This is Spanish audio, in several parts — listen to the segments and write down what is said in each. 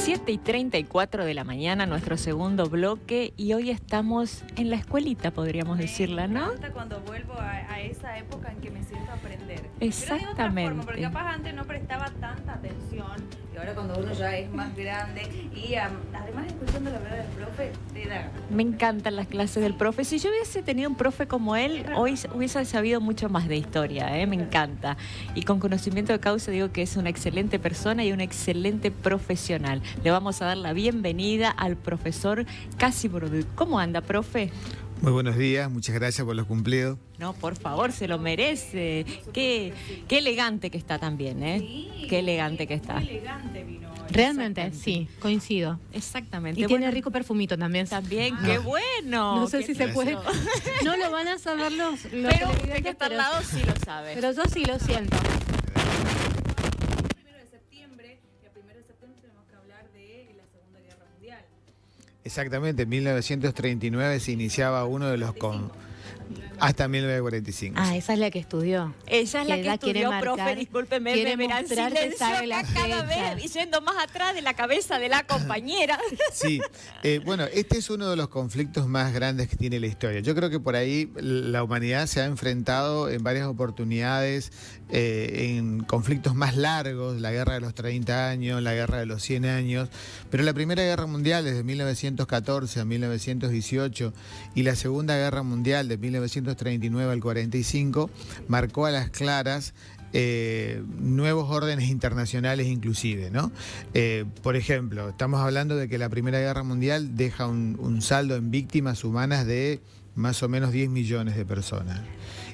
7:34 de la mañana, nuestro segundo bloque, y hoy estamos en la escuelita, podríamos decirla, ¿no? Me encanta cuando vuelvo a esa época en que me siento a aprender. Exactamente. Pero de otra forma, porque capaz antes no prestaba tanta atención, y ahora cuando uno ya es más grande, y además escuchando la verdad del profe, te da ganas. Me encantan las clases del profe. Si yo hubiese tenido un profe como él, hoy hubiese sabido mucho más de historia, ¿eh? Me encanta. Y con conocimiento de causa digo que es una excelente persona y un excelente profesional. Le vamos a dar la bienvenida al profesor Casi Broduc. ¿Cómo anda, profe? Muy buenos días, muchas gracias por los cumplidos. No, por favor, se lo merece. Qué elegante que está también, ¿eh? Sí, qué elegante que está. Muy elegante vino hoy. Realmente, sí, coincido. Exactamente. Y tiene rico perfumito también. También, qué bueno. No sé si se puede. Eso. No lo van a saber los Pero usted televidentes, que está al lado sí lo sabe. pero yo sí lo siento. El 1 de septiembre, y el 1 de septiembre tenemos que hablar de la Segunda Guerra Mundial. Exactamente, en 1939 se iniciaba uno de los hasta 1945. Ah, esa es la que estudió. Ella es la que edad quiere estudió, marcar, profe, discúlpeme, quiere me verán mostrar que silencio sabe la acá cada fecha. vez, yendo más atrás de la cabeza de la compañera. Sí, bueno, este es uno de los conflictos más grandes que tiene la historia. Yo creo que por ahí la humanidad se ha enfrentado en varias oportunidades en conflictos más largos, la guerra de los 30 años, la guerra de los 100 años, pero la Primera Guerra Mundial desde 1914 a 1918 y la Segunda Guerra Mundial de 1939 al 45 marcó a las claras nuevos órdenes internacionales inclusive, ¿no? Por ejemplo, estamos hablando de que la Primera Guerra Mundial deja un saldo en víctimas humanas de más o menos 10 millones de personas.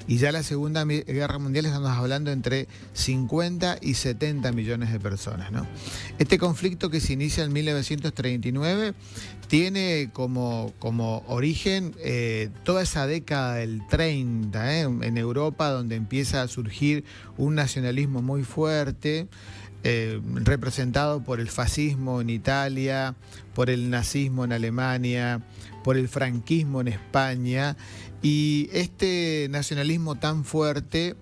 Y ya la Segunda Guerra Mundial estamos hablando entre 50 y 70 millones de personas, ¿no? Este conflicto que se inicia en 1939 tiene como origen toda esa década del 30, en Europa, donde empieza a surgir un nacionalismo muy fuerte, representado por el fascismo en Italia, por el nazismo en Alemania, por el franquismo en España, y este nacionalismo tan fuerte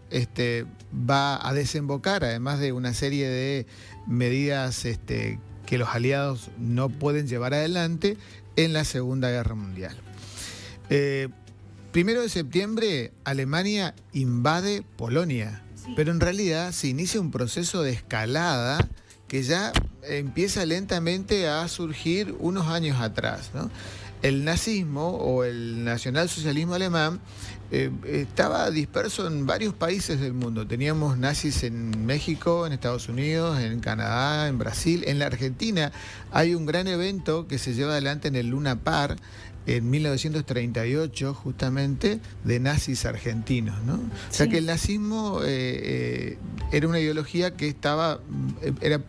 va a desembocar, además de una serie de medidas que los aliados no pueden llevar adelante, en la Segunda Guerra Mundial. 1 de septiembre, Alemania invade Polonia, pero en realidad se inicia un proceso de escalada que ya empieza lentamente a surgir unos años atrás, ¿no? El nazismo o el nacionalsocialismo alemán estaba disperso en varios países del mundo. Teníamos nazis en México, en Estados Unidos, en Canadá, en Brasil. En la Argentina hay un gran evento que se lleva adelante en el Luna Park en 1938, justamente, de nazis argentinos, ¿no? Sí. O sea que el nazismo era una ideología que era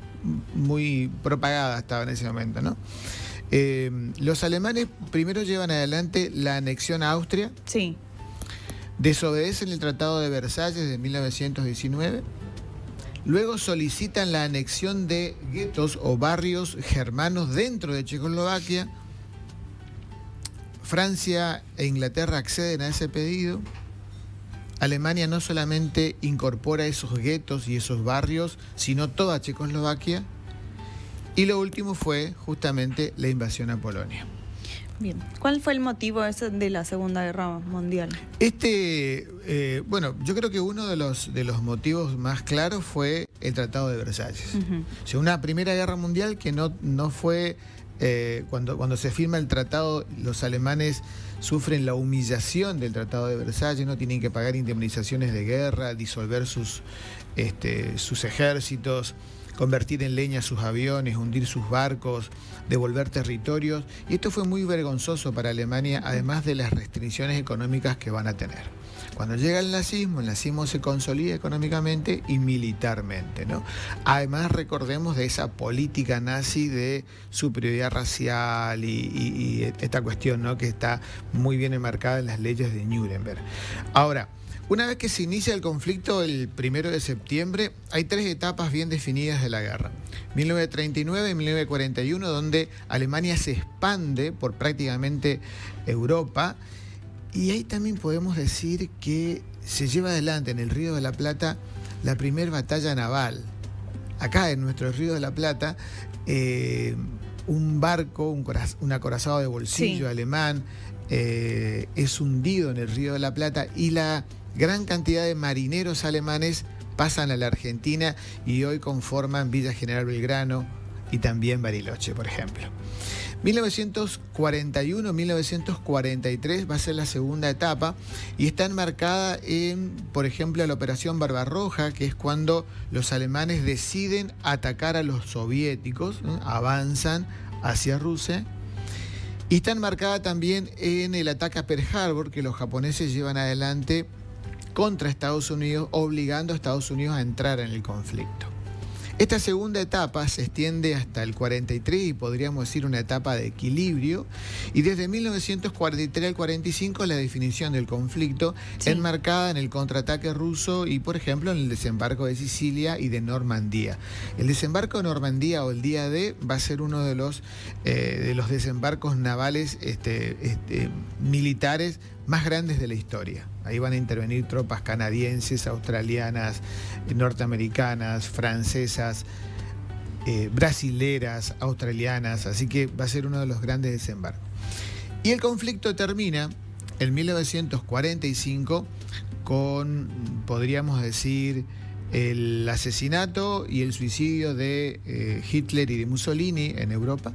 muy propagada estaba en ese momento, ¿no? Los alemanes primero llevan adelante la anexión a Austria. Sí. Desobedecen el Tratado de Versalles de 1919. Luego solicitan la anexión de guetos o barrios germanos dentro de Checoslovaquia. Francia e Inglaterra acceden a ese pedido. Alemania no solamente incorpora esos guetos y esos barrios, sino toda Checoslovaquia. Y lo último fue justamente la invasión a Polonia. Bien. ¿Cuál fue el motivo de la Segunda Guerra Mundial? Bueno, yo creo que uno de los motivos más claros fue el Tratado de Versalles. O sea, una Primera Guerra Mundial que no fue... Cuando se firma el tratado, los alemanes sufren la humillación del Tratado de Versalles, no tienen que pagar indemnizaciones de guerra, disolver sus ejércitos, convertir en leña sus aviones, hundir sus barcos, devolver territorios. Y esto fue muy vergonzoso para Alemania, además de las restricciones económicas que van a tener. Cuando llega el nazismo se consolida económicamente y militarmente, ¿no? Además, recordemos de esa política nazi de superioridad racial y esta cuestión, ¿no?, que está muy bien enmarcada en las leyes de Nuremberg. Ahora, una vez que se inicia el conflicto el 1 de septiembre, hay tres etapas bien definidas de la guerra. 1939 y 1941, donde Alemania se expande por prácticamente Europa. Y ahí también podemos decir que se lleva adelante en el Río de la Plata la primera batalla naval, acá en nuestro Río de la Plata, un barco, un acorazado de bolsillo alemán, es hundido en el Río de la Plata y la gran cantidad de marineros alemanes pasan a la Argentina y hoy conforman Villa General Belgrano y también Bariloche, por ejemplo. 1941-1943 va a ser la segunda etapa y está enmarcada en, por ejemplo, la Operación Barbarroja, que es cuando los alemanes deciden atacar a los soviéticos, avanzan hacia Rusia. Y está enmarcada también en el ataque a Pearl Harbor, que los japoneses llevan adelante contra Estados Unidos, obligando a Estados Unidos a entrar en el conflicto. Esta segunda etapa se extiende hasta el 43 y podríamos decir una etapa de equilibrio, y desde 1943 al 45 la definición del conflicto enmarcada en el contraataque ruso y, por ejemplo, en el desembarco de Sicilia y de Normandía. El desembarco de Normandía, o el día D, va a ser uno de los desembarcos navales militares más grandes de la historia. Ahí van a intervenir tropas canadienses, australianas, norteamericanas, francesas, brasileras, australianas, así que va a ser uno de los grandes desembarcos. Y el conflicto termina en 1945 con, podríamos decir, el asesinato y el suicidio de Hitler y de Mussolini en Europa,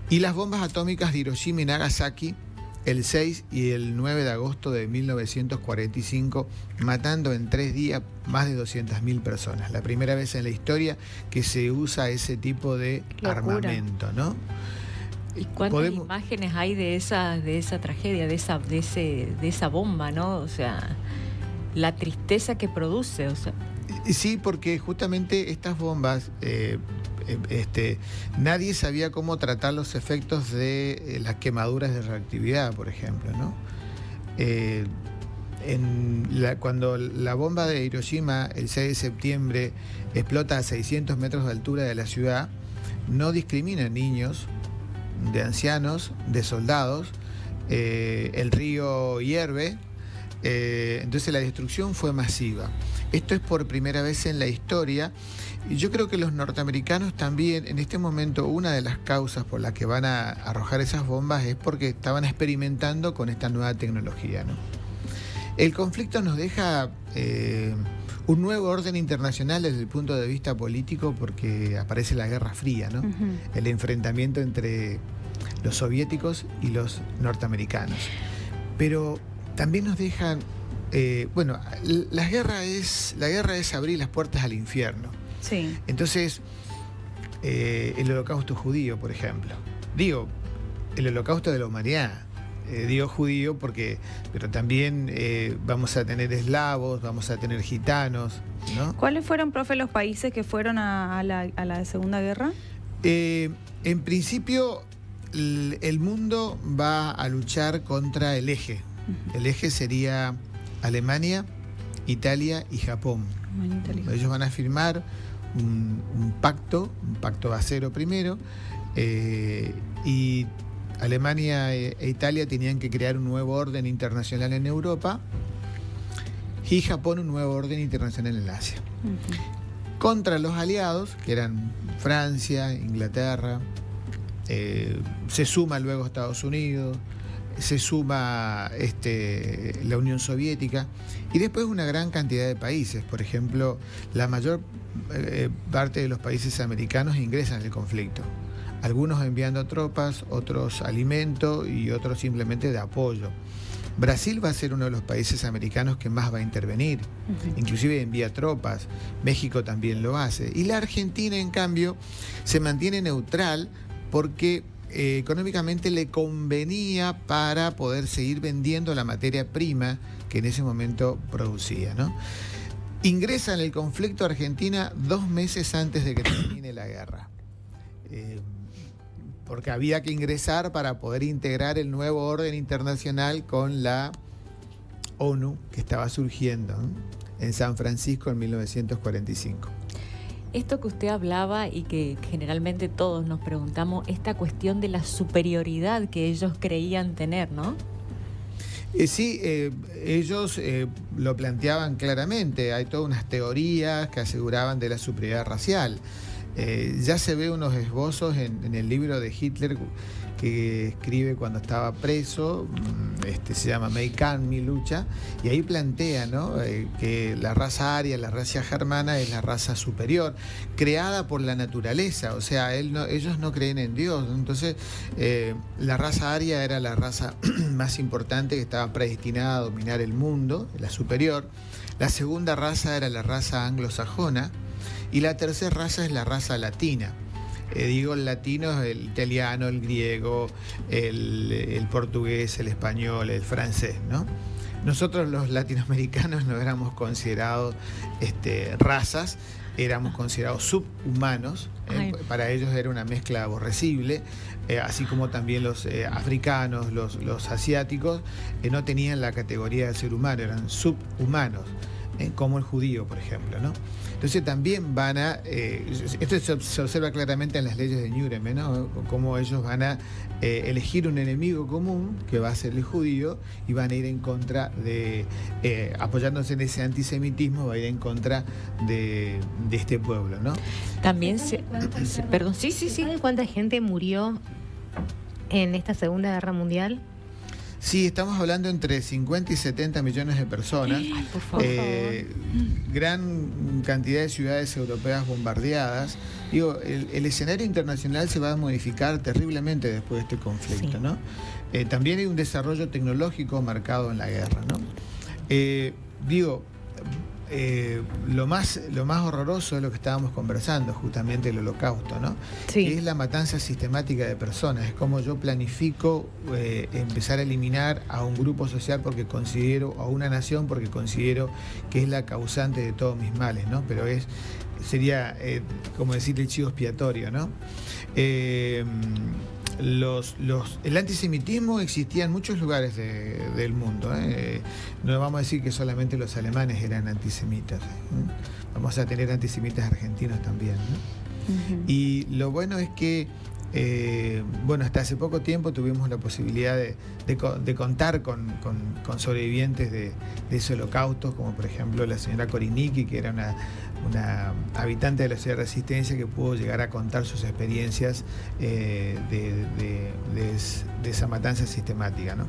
y las bombas atómicas de Hiroshima y Nagasaki el 6 y el 9 de agosto de 1945, matando en 3 días más de 200.000 personas. La primera vez en la historia que se usa ese tipo de armamento, ¿no? ¿Y cuántas imágenes hay de esa tragedia, de esa bomba, ¿no? O sea, la tristeza que produce, o sea. Sí, porque justamente estas bombas, nadie sabía cómo tratar los efectos de las quemaduras de reactividad, por ejemplo, ¿no? Cuando la bomba de Hiroshima, el 6 de septiembre, explota a 600 metros de altura de la ciudad, no discrimina niños, de ancianos, de soldados. El río hierve, entonces la destrucción fue masiva. Esto es por primera vez en la historia, y yo creo que los norteamericanos también, en este momento, una de las causas por las que van a arrojar esas bombas es porque estaban experimentando con esta nueva tecnología, ¿no? El conflicto nos deja un nuevo orden internacional desde el punto de vista político, porque aparece la Guerra Fría, ¿no? El enfrentamiento entre los soviéticos y los norteamericanos. Pero también nos dejan... la guerra es abrir las puertas al infierno. Sí. Entonces, el holocausto judío, por ejemplo. Digo, el holocausto de la humanidad. Digo judío pero también vamos a tener eslavos, vamos a tener gitanos, ¿no? ¿Cuáles fueron, profe, los países que fueron a la Segunda Guerra? En principio, el mundo va a luchar contra el eje. El eje sería Alemania, Italia y Japón. Ellos van a firmar un pacto de acero primero, y Alemania e Italia tenían que crear un nuevo orden internacional en Europa, y Japón un nuevo orden internacional en Asia. Contra los aliados, que eran Francia, Inglaterra, se suma luego Estados Unidos, se suma la Unión Soviética, y después una gran cantidad de países. Por ejemplo, la mayor parte de los países americanos ingresan en el conflicto. Algunos enviando tropas, otros alimento y otros simplemente de apoyo. Brasil va a ser uno de los países americanos que más va a intervenir, inclusive envía tropas. México también lo hace. Y la Argentina, en cambio, se mantiene neutral porque económicamente le convenía para poder seguir vendiendo la materia prima que en ese momento producía, ¿no? Ingresa en el conflicto Argentina 2 meses antes de que termine la guerra, porque había que ingresar para poder integrar el nuevo orden internacional con la ONU que estaba surgiendo, ¿no?, en San Francisco en 1945. Esto que usted hablaba y que generalmente todos nos preguntamos, esta cuestión de la superioridad que ellos creían tener, ¿no? Sí, ellos lo planteaban claramente. Hay todas unas teorías que aseguraban de la superioridad racial. Ya se ve unos esbozos en el libro de Hitler que escribe cuando estaba preso, se llama Mein Kampf, mi lucha, y ahí plantea, ¿no? Que la raza aria, la raza germana, es la raza superior, creada por la naturaleza, o sea, ellos no creen en Dios, entonces la raza aria era la raza más importante que estaba predestinada a dominar el mundo, la superior. La segunda raza era la raza anglosajona, y la tercera raza es la raza latina. Digo, el latino es el italiano, el griego, el portugués, el español, el francés, ¿no? Nosotros los latinoamericanos no éramos considerados razas, éramos considerados subhumanos. Para ellos era una mezcla aborrecible, así como también los africanos, los asiáticos, no tenían la categoría de ser humano, eran subhumanos, como el judío, por ejemplo, ¿no? Entonces también van a, esto se observa claramente en las leyes de Nuremberg, ¿no? Cómo ellos van a elegir un enemigo común, que va a ser el judío, y van a ir en contra de, apoyándose en ese antisemitismo, va a ir en contra de este pueblo, ¿no? También perdón, sí. ¿Sabe cuánta gente murió en esta Segunda Guerra Mundial? Sí, estamos hablando entre 50 y 70 millones de personas. Ay, por favor. Gran cantidad de ciudades europeas bombardeadas. Digo, el escenario internacional se va a modificar terriblemente después de este conflicto, Sí. ¿no? También hay un desarrollo tecnológico marcado en la guerra, ¿no? Lo más horroroso es lo que estábamos conversando, justamente el holocausto, ¿no? Sí. Que es la matanza sistemática de personas. Es como yo planifico empezar a eliminar a un grupo social porque considero, a una nación porque considero que es la causante de todos mis males, ¿no? Pero sería como decirle el chivo expiatorio, ¿no? El antisemitismo existía en muchos lugares del mundo. No vamos a decir que solamente los alemanes eran antisemitas. Vamos a tener antisemitas argentinos también, ¿no? Ujú. Y lo bueno es que, hasta hace poco tiempo tuvimos la posibilidad de contar con sobrevivientes de ese holocausto, como por ejemplo la señora Korinicki, que era una habitante de la ciudad de Resistencia, que pudo llegar a contar sus experiencias de esa matanza sistemática, ¿no?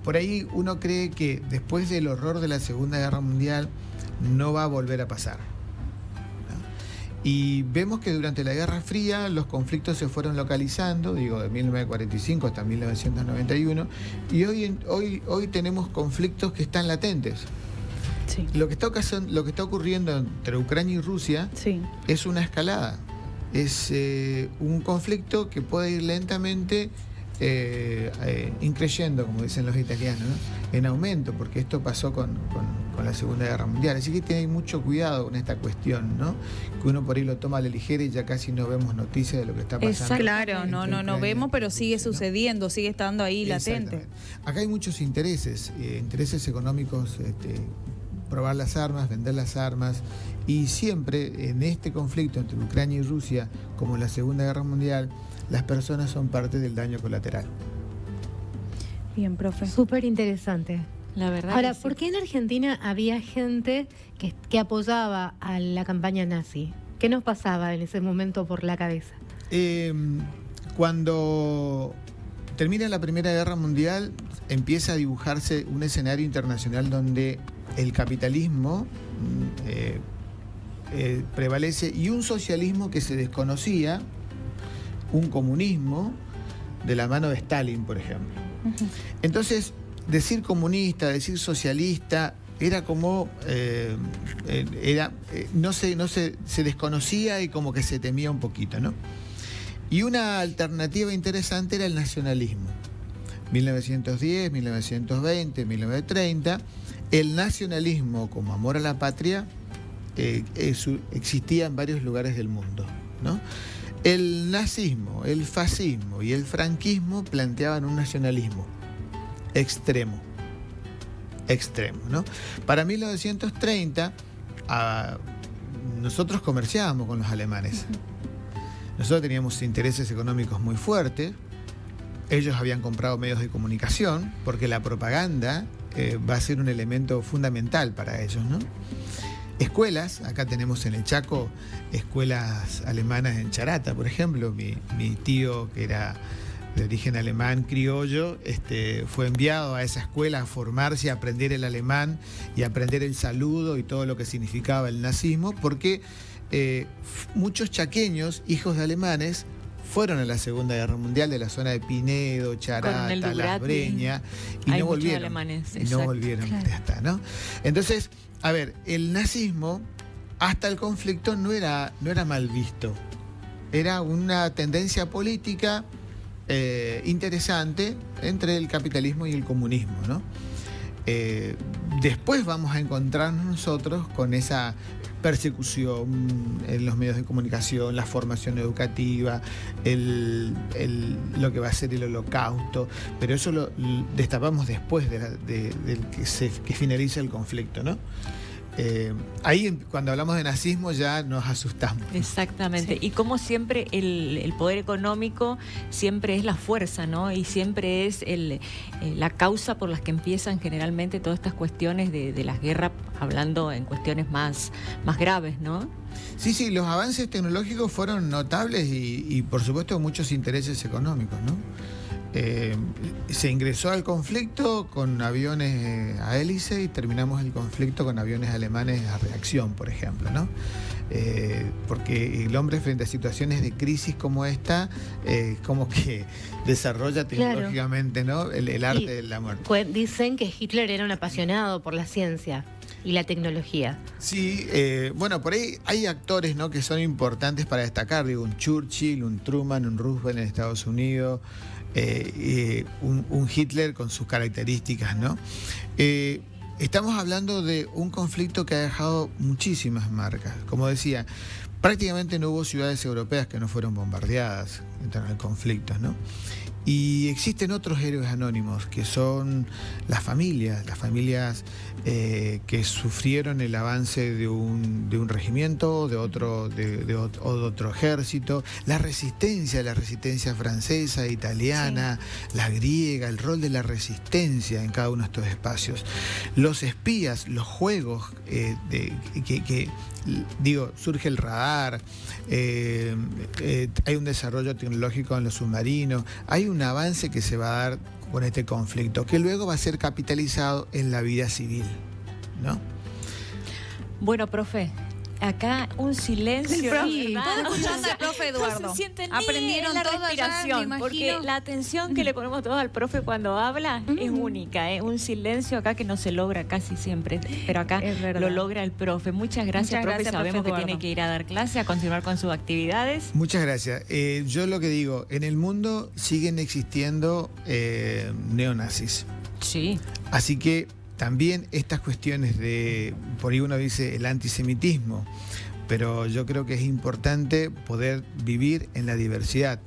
Por ahí uno cree que después del horror de la Segunda Guerra Mundial no va a volver a pasar. Y vemos que durante la Guerra Fría los conflictos se fueron localizando, de 1945 hasta 1991, y hoy tenemos conflictos que están latentes. Sí. Lo que está ocurriendo entre Ucrania y Rusia Sí. es una escalada, es un conflicto que puede ir lentamente increyendo, como dicen los italianos, ¿no? En aumento, porque esto pasó con la Segunda Guerra Mundial. Así que tiene mucho cuidado con esta cuestión, ¿no? Que uno por ahí lo toma a la ligera y ya casi no vemos noticias de lo que está pasando. Exacto. Claro, no vemos, pero sigue sucediendo, sigue estando ahí latente. Exactamente. Acá hay muchos intereses económicos, probar las armas, vender las armas, y siempre en este conflicto entre Ucrania y Rusia, como en la Segunda Guerra Mundial, las personas son parte del daño colateral. Bien, profe. Súper interesante. La verdad. Ahora, que sí. ¿por qué en Argentina había gente que apoyaba a la campaña nazi? ¿Qué nos pasaba en ese momento por la cabeza? Cuando termina la Primera Guerra Mundial, empieza a dibujarse un escenario internacional donde el capitalismo prevalece y un socialismo que se desconocía, un comunismo de la mano de Stalin, por ejemplo. Entonces, decir comunista, decir socialista, era como se desconocía y como que se temía un poquito, ¿no? Y una alternativa interesante era el nacionalismo. 1910, 1920, 1930, el nacionalismo como amor a la patria existía en varios lugares del mundo, ¿no? El nazismo, el fascismo y el franquismo planteaban un nacionalismo extremo, ¿no? Para 1930, nosotros comerciábamos con los alemanes. Nosotros teníamos intereses económicos muy fuertes. ellos habían comprado medios de comunicación, porque la propaganda va a ser un elemento fundamental para ellos, ¿no? Escuelas, acá tenemos en el Chaco escuelas alemanas en Charata, por ejemplo. Mi tío, que era de origen alemán criollo, fue enviado a esa escuela a formarse, a aprender el alemán y a aprender el saludo y todo lo que significaba el nazismo, porque muchos chaqueños, hijos de alemanes, fueron a la Segunda Guerra Mundial de la zona de Pinedo, Charata, Las Breñas, y no volvieron. Alemanes, y no volvieron, claro. ya está, ¿no? Entonces, a ver, el nazismo hasta el conflicto no era mal visto. Era una tendencia política interesante entre el capitalismo y el comunismo, ¿no? Después vamos a encontrarnos nosotros con esa persecución en los medios de comunicación, la formación educativa, lo que va a ser el holocausto, pero eso lo destapamos después de que finaliza el conflicto, ¿no? Ahí cuando hablamos de nazismo ya nos asustamos. Exactamente. Sí. Y como siempre el poder económico siempre es la fuerza, ¿no? Y siempre es la causa por las que empiezan generalmente todas estas cuestiones de las guerras, hablando en cuestiones más graves, ¿no? Sí, los avances tecnológicos fueron notables y por supuesto muchos intereses económicos, ¿no? Se ingresó al conflicto con aviones a hélice y terminamos el conflicto con aviones alemanes a reacción, por ejemplo, ¿no? Porque el hombre frente a situaciones de crisis como esta, como que desarrolla tecnológicamente, ¿no? El arte de la muerte. Dicen que Hitler era un apasionado por la ciencia y la tecnología. Sí, bueno, por ahí hay actores, ¿no?, que son importantes para destacar, digo, un Churchill, un Truman, un Roosevelt en Estados Unidos, un Hitler con sus características, ¿no? Estamos hablando de un conflicto que ha dejado muchísimas marcas. Como decía, prácticamente no hubo ciudades europeas que no fueron bombardeadas en el conflicto, ¿no? Y existen otros héroes anónimos que son las familias que sufrieron el avance de un regimiento, de otro ejército, la resistencia francesa, italiana, sí, la griega, el rol de la resistencia en cada uno de estos espacios. Los espías, los juegos surge el radar, hay un desarrollo tecnológico en los submarinos, hay un avance que se va a dar con este conflicto, que luego va a ser capitalizado en la vida civil, ¿no? Bueno, profe, acá un silencio. Están escuchando al profe Eduardo. No se sienten aprendieron la toda respiración, ya, porque la atención que le ponemos todos al profe cuando habla es única, ¿eh? Un silencio acá que no se logra casi siempre, pero acá lo logra el profe. Muchas gracias, profe. Sabemos que tiene que ir a dar clase, a continuar con sus actividades. Muchas gracias. Yo lo que digo, en el mundo siguen existiendo neonazis. Sí. Así que también estas cuestiones por ahí uno dice el antisemitismo, pero yo creo que es importante poder vivir en la diversidad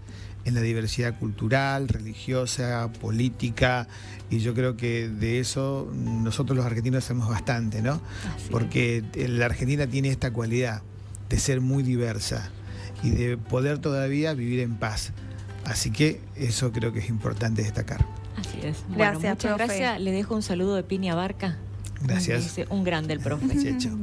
cultural, religiosa, política, y yo creo que de eso nosotros los argentinos hacemos bastante, ¿no? Porque la Argentina tiene esta cualidad de ser muy diversa y de poder todavía vivir en paz. Así que eso creo que es importante destacar. Así es. Gracias, bueno, muchas profe. gracias. Le dejo un saludo de Piña Barca. Gracias. Un grande el profe. Chao.